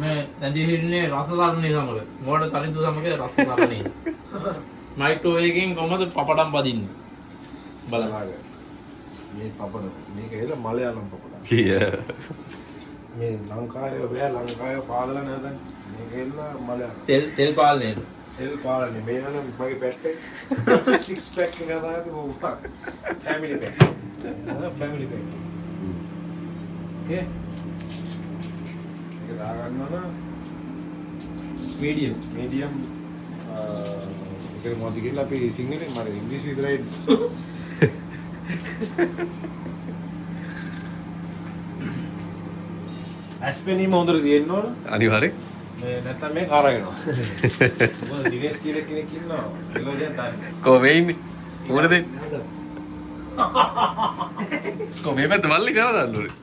මේ නැති හිටින්නේ රස තරණේ සමග. මොකට තනිතු සමග රස තරණේ. මයික්‍රෝවේව් එකකින් කොහමද පපඩම් පදින්නේ? බලන්න. මේ පපඩ මේක එල මලයාලම් පපඩම්. කිය. මේ ලංකාවේ බෑ ලංකාවේ පාදලා නැදන්. මේක එල මලයාලම්. තෙල් පාලනේ. තෙල් පාලනේ මේ නම් මගේ පැට්ටේ 6 පැක් එක දාලා box. Family pack. Family pack. Okay. ඒක දාගන්නවා මීඩියම් ඒක මොකද කියලා අපි සිංහලෙන් මට ඉංග්‍රීසි විතරයි ඇස්පෙනීම හොඳට තියෙන්න ඕන අනිවාර්යෙන්. මේ නැත්තම් මේ කරගෙනවා මොකද දිනේෂ් කියලා කෙනෙක් ඉන්නවා එළෝ දැන් දන්නේ කො මේ ඉන්නේ මොකද දෙන්නේ කො මේ පැත්ත මල්ලි කරලා දාන්න ඕනේ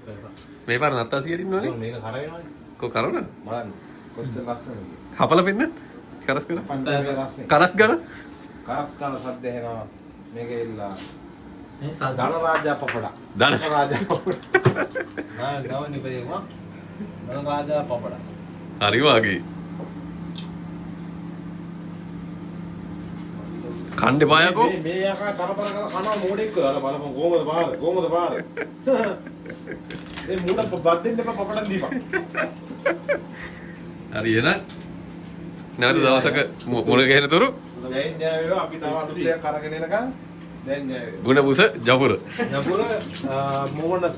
මේ පාර නත්තා සියරින් ඉන්නෝනේ මේක කරගෙනවානේ කො කරනද බලන්න කොච්චර ලස්සනද හපල පෙන්න කරස් කර පන්දරේ රස්නේ කරස් ගන කරස් කාල සද්ද එනවා මේක ඉල්ලා මේ ධනරාජා පපඩා ධනරාජා පපඩා නා ගවනි බේවා ධනරාජා පපඩා හරි වාගේ කණ්ඩේ පායකෝ මේ යකා කරපර කරලා කනවා මොඩෙක් කරලා බලපන් කොහමද පාර ඒ මුණ බත් දෙන්න එපා පපඩම් දීපන් හරි එන නැවත දවසක මුණ ගැහෙන තුරු දැන් ඥායෝ අපි තව අලුත් දෙයක් අරගෙන එනකන් දැන් ඥායෝ ගුණ පුස ජපුර නපුර මොහොනස